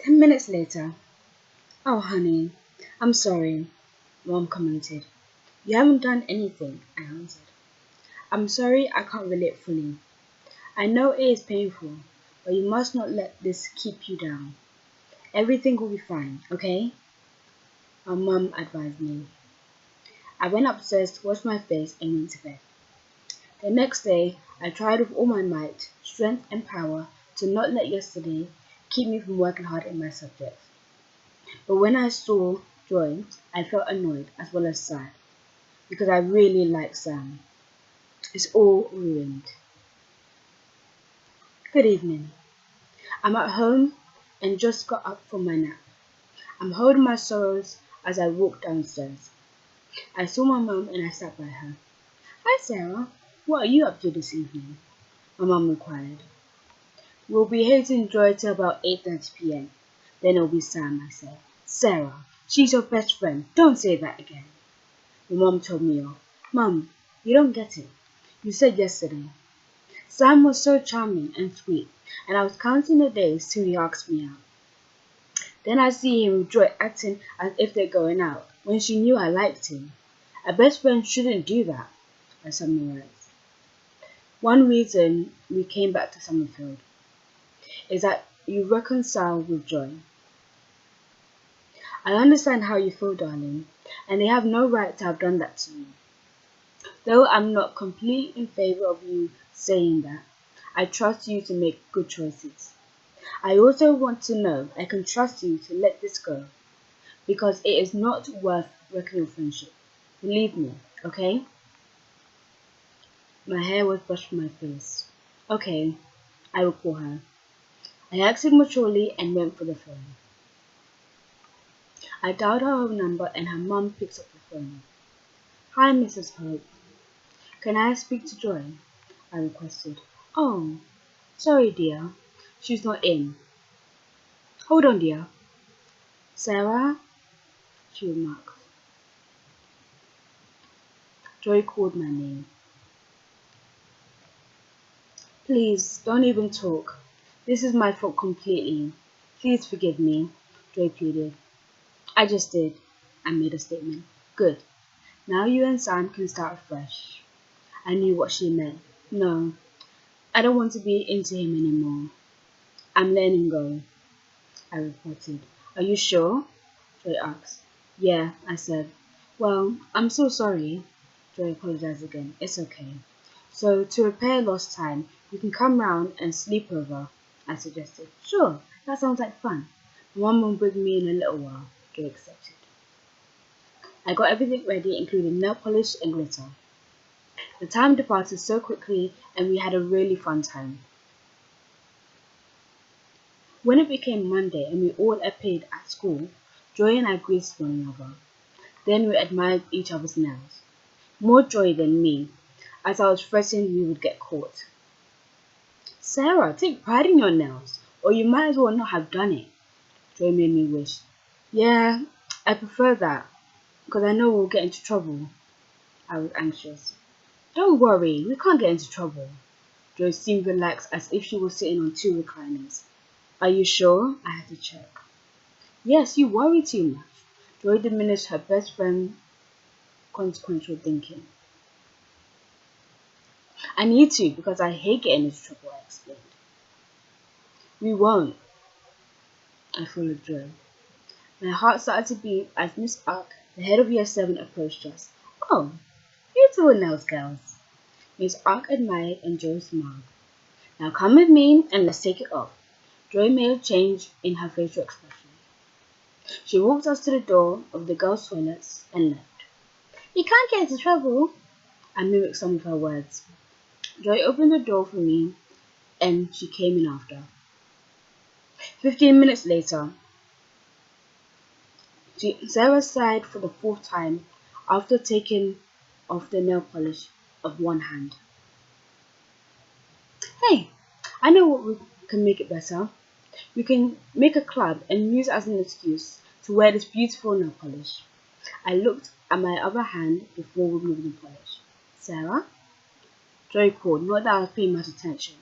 10 minutes later. Oh, honey, I'm sorry, Mom commented. You haven't done anything, I answered. I'm sorry I can't relate fully. I know it is painful, but you must not let this keep you down. Everything will be fine, okay? My mum advised me. I went upstairs to wash my face and went to bed. The next day, I tried with all my might, strength and power to not let yesterday keep me from working hard in my subjects. But when I saw Joy, I felt annoyed as well as sad, because I really like Sam. It's all ruined. Good evening. I'm at home and just got up from my nap. I'm holding my sorrows as I walk downstairs. I saw my mum and I sat by her. Hi Sarah, what are you up to this evening? My mum inquired. We'll be hating Joy till about 8:30 p.m. Then it'll be Sam, I said. Sarah, she's your best friend. Don't say that again. My mum told me off. Mum, you don't get it. You said yesterday. Sam was so charming and sweet, and I was counting the days till he asked me out. Then I see him with Joy acting as if they're going out, when she knew I liked him. A best friend shouldn't do that, I summarized. One reason we came back to Summerfield is that you reconcile with Joy. I understand how you feel, darling, and they have no right to have done that to you. Though I'm not completely in favor of you saying that, I trust you to make good choices. I also want to know I can trust you to let this go, because it is not worth wrecking your friendship. Believe me, okay? My hair was brushed from my face. Okay, I will call her. I acted maturely and went for the phone. I dialed her home number and her mum picks up the phone. Hi, Mrs. Hope. Can I speak to Joy? I requested. Oh, sorry, dear. She's not in. Hold on, dear. Sarah? She remarked. Joy called my name. Please, don't even talk. This is my fault completely. Please forgive me, Joy pleaded. I just did. I made a statement. Good. Now you and Sam can start afresh. I knew what she meant. No, I don't want to be into him anymore. I'm letting him go, I reported. Are you sure? Joy asked. Yeah, I said. Well, I'm so sorry. Joy apologized again. It's okay. So, to repair lost time, you can come round and sleep over, I suggested. Sure, that sounds like fun. Mum will bring me in a little while, Joy accepted. I got everything ready, including nail polish and glitter. The time departed so quickly, and we had a really fun time. When it became Monday and we all appeared at school, Joy and I greeted one another. Then we admired each other's nails. More Joy than me, as I was threatening we would get caught. Sarah, take pride in your nails, or you might as well not have done it. Joy made me wish. Yeah, I prefer that, because I know we'll get into trouble. I was anxious. Don't worry, we can't get into trouble. Joy seemed relaxed as if she was sitting on two recliners. Are you sure? I had to check. Yes, you worry too much. Joy diminished her best friend's consequential thinking. I need to because I hate getting into trouble, I explained. We won't, I followed Joy. My heart started to beat as Miss Ark, the head of Year 7, approached us. Oh, beautiful nails, girls. Miss Ark admired and Joy smiled. Now come with me and let's take it off. Joy made a change in her facial expression. She walked us to the door of the girls' toilets and left. You can't get into trouble, I mimicked some of her words. Joy opened the door for me and she came in after. 15 minutes later, Sarah sighed for the fourth time after taking off the nail polish of one hand. Hey, I know what we can make it better. We can make a club and use it as an excuse to wear this beautiful nail polish. I looked at my other hand before removing the polish. Sarah? Joy called, not that I was paying much attention.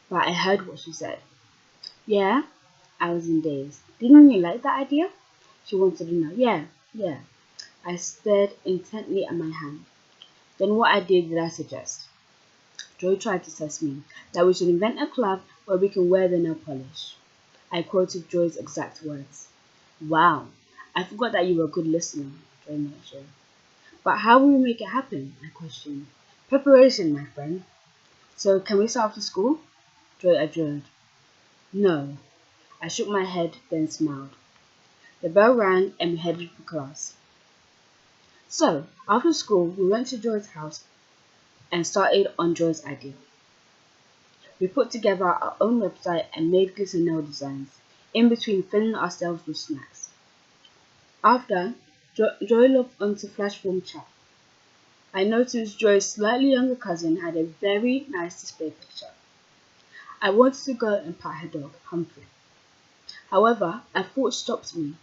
But I heard what she said. Yeah? I was in daze. Didn't you like that idea? She wanted to know. Yeah. I stared intently at my hand. Then what idea did I suggest? Joy tried to test me, that we should invent a club where we can wear the nail polish. I quoted Joy's exact words. Wow, I forgot that you were a good listener, Joy mentioned. But how will we make it happen? I questioned. Preparation, my friend. So can we start after school? Joy adjourned. No. I shook my head, then smiled. The bell rang and we headed for class. So, after school, we went to Joy's house and started on Joy's idea. We put together our own website and made glitter nail designs, in between filling ourselves with snacks. After, Joy logged onto Flashform chat. I noticed Joy's slightly younger cousin had a very nice display picture. I wanted to go and pat her dog, Humphrey. However, a thought stopped me.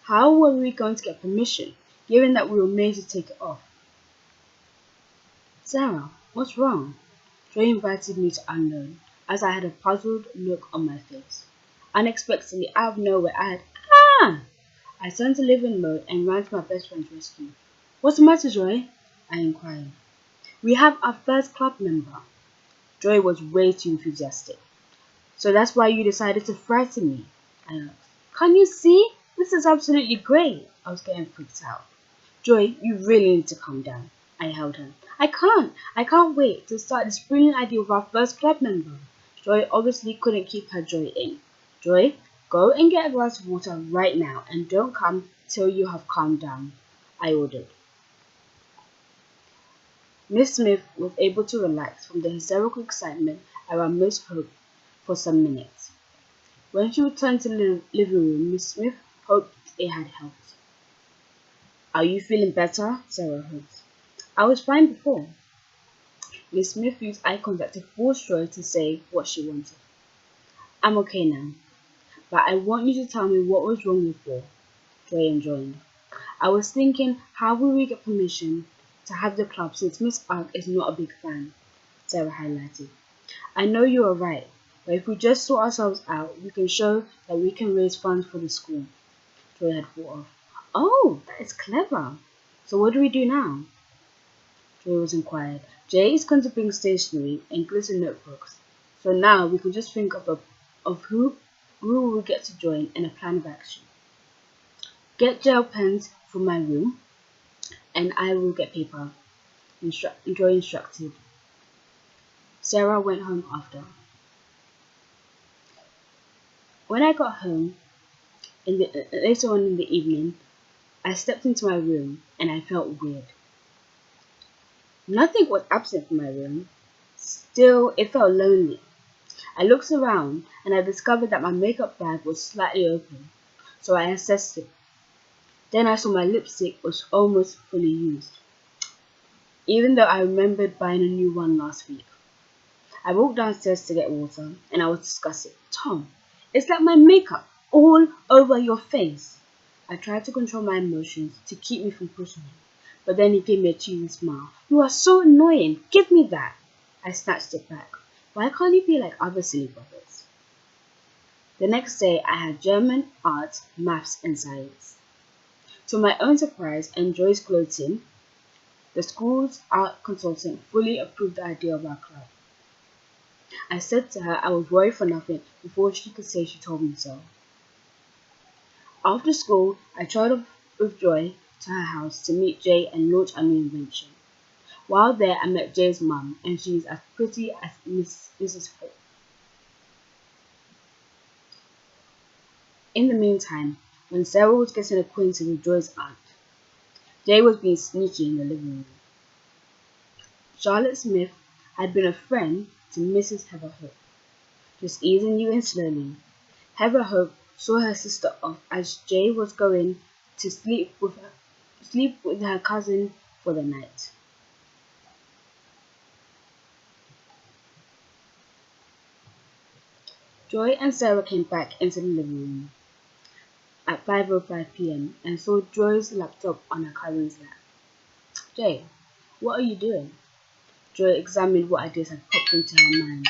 How were we going to get permission, given that we were made to take it off? Sarah, what's wrong? Joy invited me to unknown, as I had a puzzled look on my face. Unexpectedly, out of nowhere, I had, ah! I turned to living mode and ran to my best friend's rescue. What's the matter, Joy? I inquired. We have our first club member. Joy was way too enthusiastic. So that's why you decided to frighten me? I asked. Can't you see? This is absolutely great. I was getting freaked out. Joy, you really need to calm down. I held her. I can't wait to start this brilliant idea with our first club member. Joy obviously couldn't keep her joy in. Joy, go and get a glass of water right now and don't come till you have calmed down, I ordered. Miss Smith was able to relax from the hysterical excitement around Miss Hope for some minutes. When she returned to the living room, Miss Smith hoped it had helped. Are you feeling better? Sarah hoped. I was fine before. Miss Smith used eye contact to force Joy to say what she wanted. I'm okay now, but I want you to tell me what was wrong before. Joy enjoined. I was thinking, how will we get permission to have the club since Miss Ark is not a big fan? Sarah highlighted. I know you are right, but if we just sort ourselves out, we can show that we can raise funds for the school. Joy had thought of. Oh, that is clever. So what do we do now? Joy was inquired. Jay is going to bring stationery and glitter notebooks. So now we can just think of who will get to join and a plan of action. Get gel pens from my room, and I will get paper. Joy instructed. Sarah went home after. When I got home, later on in the evening, I stepped into my room and I felt weird. Nothing was absent from my room. Still, it felt lonely. I looked around and I discovered that my makeup bag was slightly open, so I assessed it. Then I saw my lipstick was almost fully used, even though I remembered buying a new one last week. I walked downstairs to get water and I was disgusted. Tom, it's like my makeup all over your face. I tried to control my emotions to keep me from pushing him, but then he gave me a cheesy smile. You are so annoying. Give me that. I snatched it back. Why can't you be like other silly brothers? The next day, I had German, art, maths, and science. To my own surprise and Joy's gloating, the school's art consultant fully approved the idea of our club. I said to her I was worried for nothing before she could say she told me so. After school, I traveled with Joy to her house to meet Jay and launch our new invention. While there, I met Jay's mum, and she is as pretty as Mrs. Hope. In the meantime, when Sarah was getting acquainted with Joy's aunt, Jay was being sneaky in the living room. Charlotte Smith had been a friend to Mrs. Heather Hope. Just easing you in slowly, Heather Hope saw her sister off as Jay was going to sleep with her cousin for the night. Joy and Sarah came back into the living room at 5:05 p.m. and saw Joy's laptop on her cousin's lap. Jay, what are you doing? Joy examined what ideas had popped into her mind.